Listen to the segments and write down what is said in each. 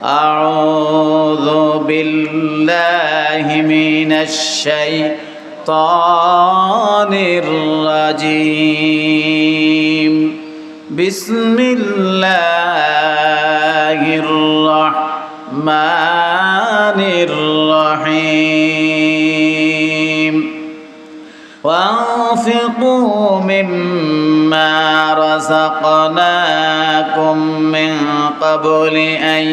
أعوذ بالله من الشيطان الرجيم بسم الله الرحمن الرحيم وأنفقوا مما رزقناكم من قبل أن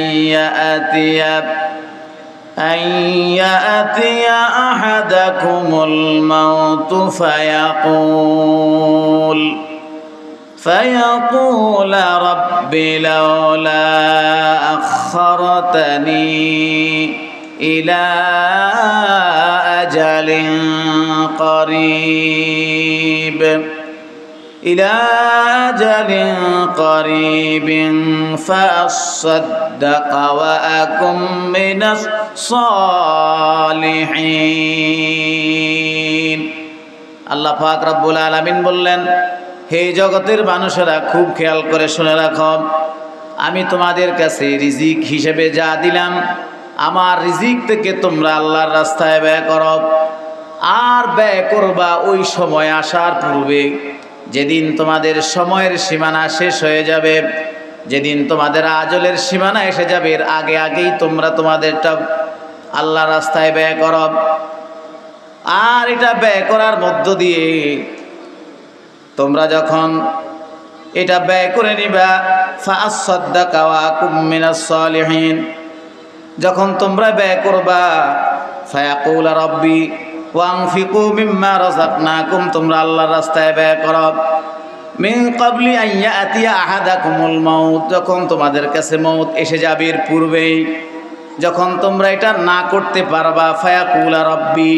يأتي أحدكم الموت فيقول رب لولا أخرتني إلى أجل قريب فأصدق وأكن من الصالحين আল্লাহ পাক রব্বুল আলামিন বললেন, হে জগতের মানুষেরা, খুব খেয়াল করে শুনে রাখো, আমি তোমাদের কাছে রিজিক হিসেবে যা দিলাম, আমার রিজিক থেকে তোমরা আল্লাহর রাস্তায় ব্যয় করো। আর ব্যয় করবা ওই সময় আসার পূর্বে, যেদিন তোমাদের সময়ের সীমানা শেষ হয়ে যাবে, যেদিন তোমাদের আজলের সীমানা এসে যাবে, এর আগে আগেই তোমরা তোমাদেরটা আল্লাহর রাস্তায় ব্যয় করো। আর এটা ব্যয় করার মধ্য দিয়ে তোমরা যখন এটা ব্যয় করে নিবা, ফাআসসাদদাকা ওয়া আকুম মিনাস সালিহিন, যখন তোমরা ব্যয় করবা, ফায়াকুল রাব্বি ওয়ানফিকু মিম্মা রাযাকনাকুম, তোমরা আল্লাহর রাস্তায় ব্যয় করো। মিন ক্বাবলি আন ইয়াতিয়া আহাদাকুমুল মাউত, যখন তোমাদের কাছে মউত এসে যাবে এর পূর্বেই, যখন তোমরা এটা না করতে পারবা, ফায়াকুল রাব্বি,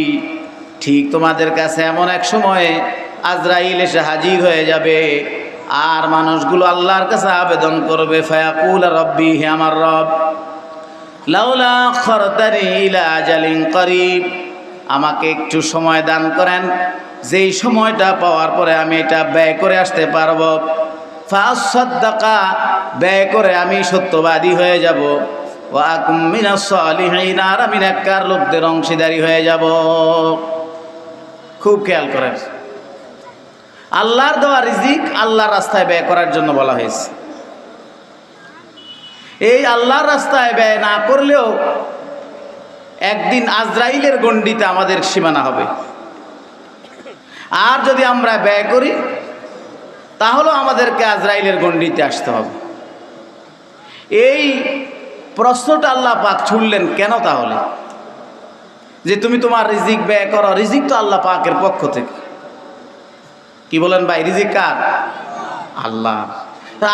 ঠিক তোমাদের কাছে এমন এক সময়ে আজরাইল এসে হাজির হয়ে যাবে, আর মানুষগুলো আল্লাহর কাছে আবেদন করবে, ফায়াকুল রাব্বি, হে আমার রব, লাউলা আখরতানি ইলা আজালিন করিব, আমাকে একটু সময় দান করেন, যেই সময়টা পাওয়ার পরে আমি এটা ব্যয় করে আসতে পারবো। ফাআসসাদদাকা, ব্যয় করে আমি সত্যবাদী হয়ে যাব। ওয়া আকুম মিনাস সালিহিন, আর আমি নেককার লোকদের অংশীদারি হয়ে যাব। খুব খেয়াল করেন, আল্লাহর দেওয়া রিজিক আল্লাহর রাস্তায় ব্যয় করার জন্য বলা হয়েছে। এই আল্লাহর রাস্তায় ব্যয় না করলেও একদিন আজরাইলের গণ্ডিতে আমাদের সীমানা হবে। আর যদি আমরা ব্যয় করি, তাহলেও আমাদেরকে আজরাইলের গণ্ডিতে আসতে হবে। এই প্রশ্নটা আল্লাহ পাক ছুড়লেন কেন তাহলে, যে তুমি তোমার রিজিক ব্যয় করো? রিজিক তো আল্লাহ পাকের পক্ষ থেকে। কি বলেন ভাই, রিজিক কার? আল্লাহ।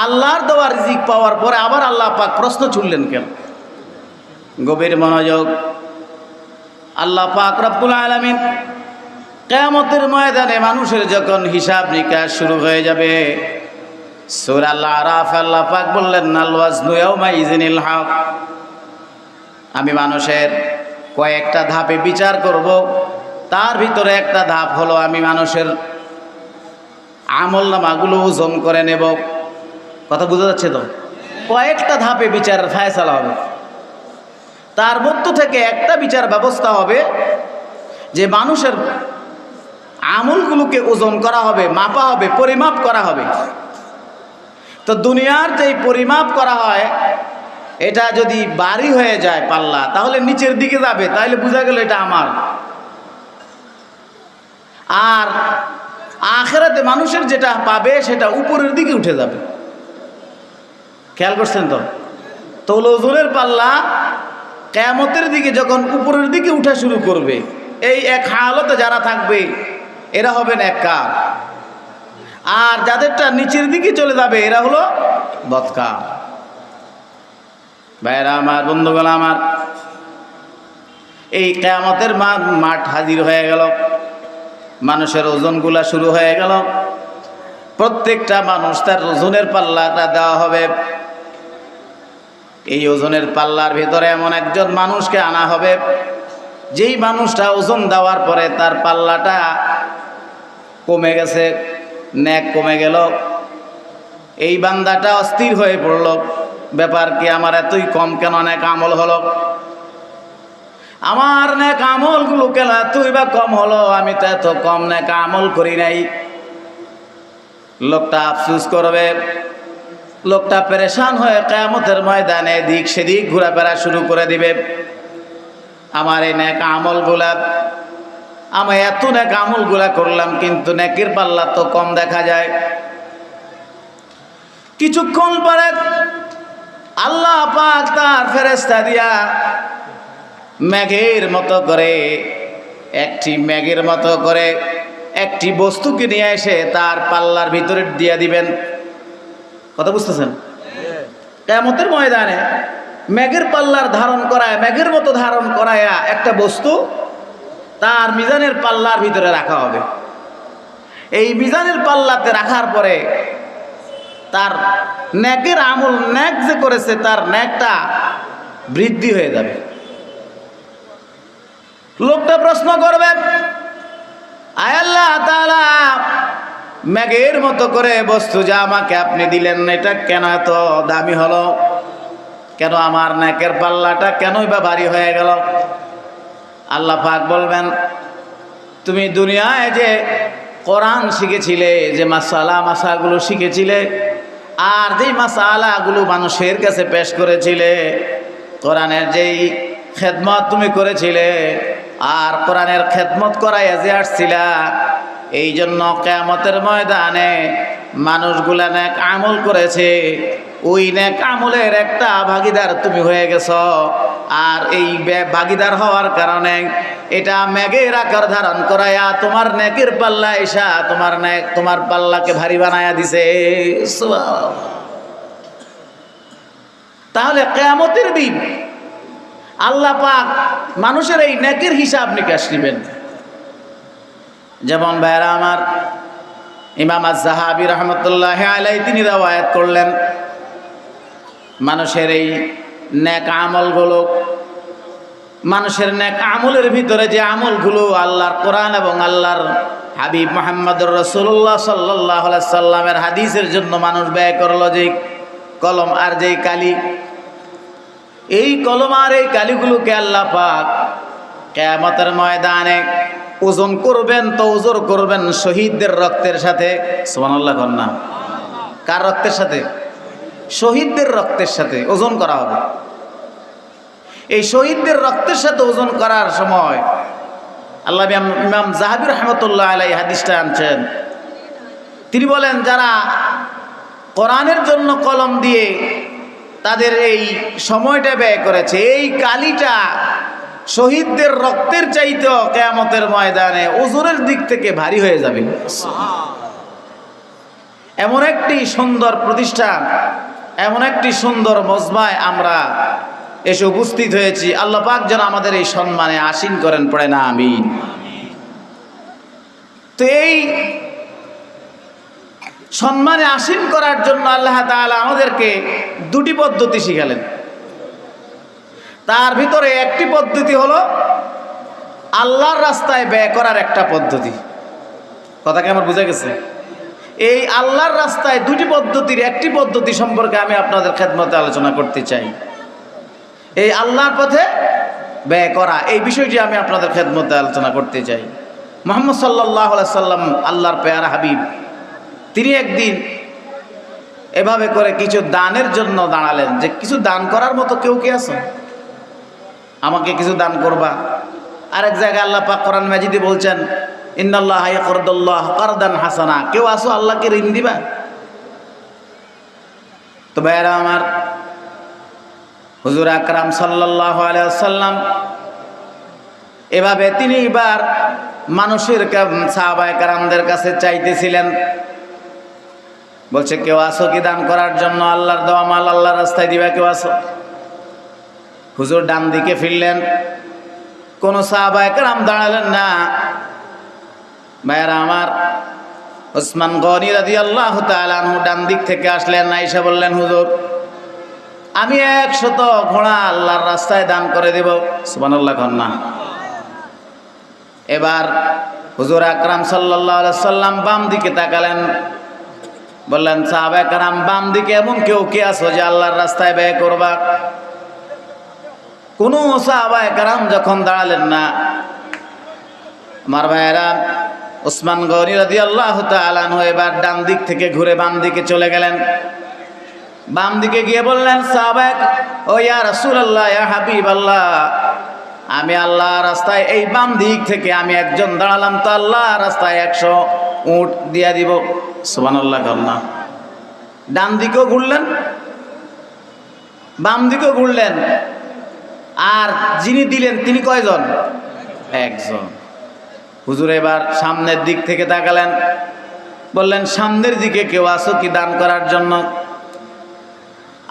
আল্লাহর দেওয়া রিজিক পাওয়ার পরে আবার আল্লাহ পাক প্রশ্ন ছুড়লেন কেন? গভীর মনোযোগ। আল্লাহ পাক রব্বুল আলামিন কিয়ামতের ময়দানে মানুষের যখন হিসাব নিকাশ শুরু হয়ে যাবে, সূরা আল-আরাফ আল্লাহ পাক বললেন, আল ওয়াজনু ইয়াউমাইযিনিল হক, আমি মানুষের কয়েকটা ধাপে বিচার করব। তার ভিতরে একটা ধাপ হলো আমি মানুষের আমলনামাগুলো ওজন করে নেব। কথা বোঝা যাচ্ছে তো? কয়েকটা ধাপে বিচারের ফায়সালা হবে। তার মধ্য থেকে একটা বিচার ব্যবস্থা হবে যে মানুষের আমলগুলোকে ওজন করা হবে, মাপা হবে, পরিমাপ করা হবে। তো দুনিয়ার যেই পরিমাপ করা হয়, এটা যদি ভারী হয়ে যায় পাল্লা, তাহলে নিচের দিকে যাবে, তাহলে বোঝা গেল এটা আমার। আর আখিরাতে মানুষের যেটা পাবে সেটা উপরের দিকে উঠে যাবে। খেয়াল করছেন তো? তৌল ওজনের পাল্লা কিয়ামতের দিকে যখন উপরের দিকে উঠা শুরু করবে, এই এক হালতে যারা থাকবে এরা হবে নেককার, আর যাদেরটা নিচের দিকে চলে যাবে এরা হলো বদকার। ভাইরা আমার, বন্ধুগণ আমার, এই কিয়ামতের মাঠ হাজির হয়ে গেল, মানুষের ওজনগুলা শুরু হয়ে গেল। প্রত্যেকটা মানুষ তার ওজনের পাল্লাটা দেওয়া হবে। এই ওজনের পাল্লার ভিতরে এমন একজন মানুষকে আনা হবে, যেই মানুষটা ওজন দেওয়ার পরে তার পাল্লাটা কমে গেছে, নেক কমে গেল, এই বান্দাটা অস্থির হয়ে পড়ল, ব্যাপার কি, আমার এতই কম কেন নেক আমল হলো? আমার নেক আমলগুলো কেন এতই বা কম হলো? আমি তো এত কম নেক আমল করি নাই। লোকটা আফসোস করবে, লোকটা পেরেশান হয়ে কিয়ামতের ময়দানে দিক সেদিক ঘোরাফেরা শুরু করে দিবে। আমার এই নেক আমলগুলা, আমি এত নেক আমলগুলা করলাম কিন্তু নেকির পাল্লা তো কম দেখা যায়। কিছুক্ষণ পরে আল্লাহ পাক তার ফেরেশতা দিয়া মেঘের মতো করে একটি বস্তুকে নিয়ে এসে তার পাল্লার ভিতরে দিয়ে দিবেন। কথা বুঝতেছেন? কিয়ামতের ময়দানে মেঘের পাল্লার মেঘের মতো ধারণ করায়া একটা বস্তু তার মিজানের পাল্লার ভিতরে রাখা হবে। এই মিজানের পাল্লাতে রাখার পরে তার নেকের আমল, নেক যে করেছে তার নেকটা বৃদ্ধি হয়ে যাবে। লোকটা প্রশ্ন করবে, আয় আল্লাহ তাআলা, মেঘের মতো করে বস্তু যা আমাকে আপনি দিলেন এটা কেন এত দামি হলো? কেন আমার নেকের পাল্লাটা কেনই বা ভারী হয়ে গেল? আল্লাহ পাক বলবেন, তুমি দুনিয়ায় যে কোরআন শিখেছিলে, যে মাসালাগুলো শিখেছিলে, আর যেই মাসালাগুলো মানুষের কাছে পেশ করেছিলে, কোরআনের যেই খেদমত তুমি করেছিলে, আর কোরআনের খেদমত করাইয়া যে আসছিলা, এই জন্য কিয়ামতের ময়দানে মানুষগুলা নেক আমল করেছে, ওই নেক আমলের একটা ভাগীদার তুমি হয়ে গেছ। আর এই ভাগীদার হওয়ার কারণে এটা মেঘের আকার ধারণ করায়া তোমার নেকের পাল্লা এসা তোমার পাল্লাকে ভারী বানায়া দিছে। তাহলে কিয়ামতের দিন আল্লাহ পাক মানুষের এই নেকের হিসাব নিকাশ নেবেন। যেমন ভাইরা আমার, ইমাম আয-যাহাবী রাহমাতুল্লাহি আলাইহি তিনি রওয়ায়াত করলেন, মানুষের এই নেক আমলগুলো, মানুষের নেক আমলের ভিতরে যে আমলগুলো আল্লাহর কোরআন এবং আল্লাহর হাবিব মুহাম্মদুর রাসূলুল্লাহ সাল্লাল্লাহু আলাইহি সাল্লামের হাদিসের জন্য মানুষ ব্যয় করলো, যে কলম আর যেই কালি, এই কলম আর এই কালিগুলোকে আল্লাহ পাক কিয়ামতের ময়দানে ওজন করবেন। তো ওজন করবেন শহীদদের রক্তের সাথে। সুবহানাল্লাহ কন্যা, কার রক্তের সাথে? শহীদদের রক্তের সাথে ওজন করা হবে। এই শহীদদের রক্তের সাথে ওজন করার সময় আল্লাহ ইমাম যাহাবী রাহমাতুল্লাহ আলাইহি হাদিসটা আনছেন। তিনি বলেন, যারা কোরআনের জন্য কলম দিয়ে তাদের এই সময়টা ব্যয় করেছে, এই কালিটা শহীদদের রক্তের চাইতে কিয়ামতের ময়দানে ওজনের দিক থেকে ভারী হয়ে যাবে। এমন একটি সুন্দর প্রতিষ্ঠান, এমন একটি সুন্দর মজমায় আমরা এসে উপস্থিত হয়েছি। আল্লাহ পাক যেন আমাদের এই সম্মানে আসীন করেন, পড়ে না আমিন। তো এই সম্মানে আসীন করার জন্য আল্লাহ তাআলা আমাদেরকে দুটি পদ্ধতি শিখালেন। তার ভিতরে একটি পদ্ধতি হলো আল্লাহর রাস্তায় ব্যয় করার একটা পদ্ধতি। কথা কি আমার বোঝা গেছে? এই আল্লাহর রাস্তায় দুটি পদ্ধতির একটি পদ্ধতি সম্পর্কে আমি আপনাদের খেদমতে আলোচনা করতে চাই। এই আল্লাহর পথে ব্যয় করা, এই বিষয়টি আমি আপনাদের খেদমতে আলোচনা করতে চাই। মুহাম্মদ সাল্লাল্লাহু আলাইহি সাল্লাম, আল্লাহর পেয়ারা হাবিব, তিনি একদিন এভাবে করে কিছু দানের জন্য দাঁড়ালেন, যে কিছু দান করার মতো কেউ কি আছে? আমাকে কিছু দান করবা। আরেক জায়গায় আল্লাহ পাক কোরআন মাজিদে বলছেন, ইন্নাল্লাহা ইয়াকরিদুল্লাহ কারদান হাসানা, কেউ আসো আল্লাহকে ঋণ দিবা? তো ভাইরা আমার, হুজুর আকরাম সাল্লাল্লাহু আলাইহি ওয়াসাল্লাম এভাবে তিনি এবার মানুষের সাহাবায়ে কেরামদের কাছে চাইতেছিলেন, বলছে, কেউ আসো কি দান করার জন্য? আল্লাহর দেওয়া মাল আল্লাহর রাস্তায় দিবা, কেউ আসো? হুজুর ডান দিকে ফিরলেন, কোন সাহাবায়ে কেরাম দাঁড়ালেন না। ভাইরা আমার, ওসমান গনি রাদিয়াল্লাহু তাআলা আনহু ডান দিক থেকে আসলেন, আয়েশা বললেন, হুজুর আমি 100 ঘোড়া আল্লাহর রাস্তায় দান করে দেব। সুবহানাল্লাহ কন্যা। এবার হুজুর আকরাম সাল্লাল্লাহু আলাইহি সাল্লাম বাম দিকে তাকালেন, বললেন সাহাবায়ে কেরাম, বাম দিকে এমন কেউ কে আছো যে আল্লাহর রাস্তায় ব্যয় করবা? কোনো সাহাবায়ে কেরাম যখন দাঁড়ালেন না, আমার ভাইয়েরা, ওসমান গনি রাদিয়াল্লাহু তাআলা আনহু এবার ডান দিক থেকে ঘুরে বাম দিকে চলে গেলেন। বাম দিকে গিয়ে বললেন, সাহাবায়ে, ও ইয়া রাসূলুল্লাহ, ইয়া হাবিবাল্লাহ, আমি আল্লাহ রাস্তায় এই বাম দিক থেকে আমি একজন দাঁড়ালাম তো আল্লাহ রাস্তায় 100 উট দিয়া দিব। সুবহানাল্লাহ। আল্লাহ ডান দিকেও ঘুরলেন, বাম দিকেও ঘুরলেন, আর যিনি দিলেন তিনি কয়জন? একজন। হুজুর এবার সামনের দিক থেকে তাকালেন, বললেন, সামনের দিকে কেউ আছো কি দান করার জন্য?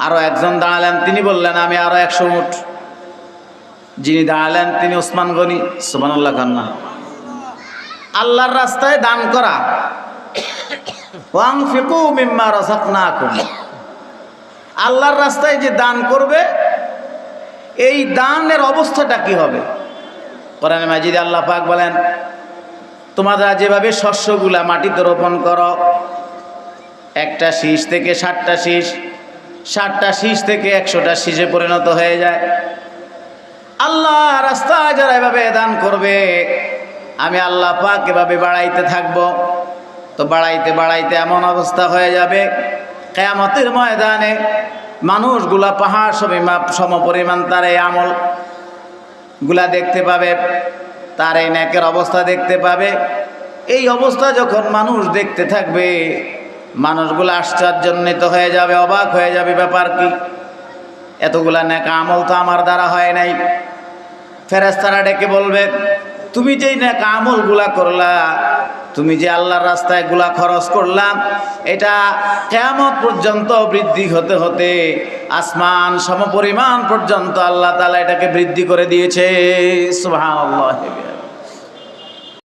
আরো একজন দাঁড়ালেন, তিনি বললেন, আমি আরো 100 উট। যিনি দাঁড়ালেন তিনি ওসমান গনি। সুবহানাল্লাহ। কান্না আল্লাহর রাস্তায় দান করা, ওয়ানফিকু মিম্মা রাযাকনাকুম, আল্লাহর রাস্তায় যে দান করবে এই দানের অবস্থাটা কি হবে? কোরআনে মাজিদে আল্লাহ পাক বলেন, তোমরা যেভাবে শস্যগুলা মাটিতে রোপণ করো, একটা শীষ থেকে 60টা শীষ, 60টা শীষ থেকে 100টা শীষে পরিণত হয়ে যায়। আল্লাহ রাস্তায় যারা এভাবে দান করবে, আমি আল্লাহ পাক এভাবে বাড়াইতে থাকবো। তো বাড়াইতে বাড়াইতে এমন অবস্থা হয়ে যাবে, কিয়ামতের ময়দানে মানুষগুলা পাহাড় সমপরিমাণ তার এই আমল গুলা দেখতে পাবে, তার এই নেকের অবস্থা দেখতে পাবে। এই অবস্থা যখন মানুষ দেখতে থাকবে, মানুষগুলো আশ্চর্যান্বিত হয়ে যাবে, অবাক হয়ে যাবে, ব্যাপার কি? এতগুলা নেক আমল তো আমার দ্বারা হয় নাই। ফেরেশতারা ডেকে বলবে, তুমি যেই নেক আমলগুলা করলা, তুমি যে আল্লাহর রাস্তায় গুলা খরচ করলাম, এটা কিয়ামত পর্যন্ত বৃদ্ধি হতে হতে আসমান সমপরিমাণ পর্যন্ত আল্লাহ তাআলা এটাকে বৃদ্ধি করে দিয়েছে। সুবহানাল্লাহ।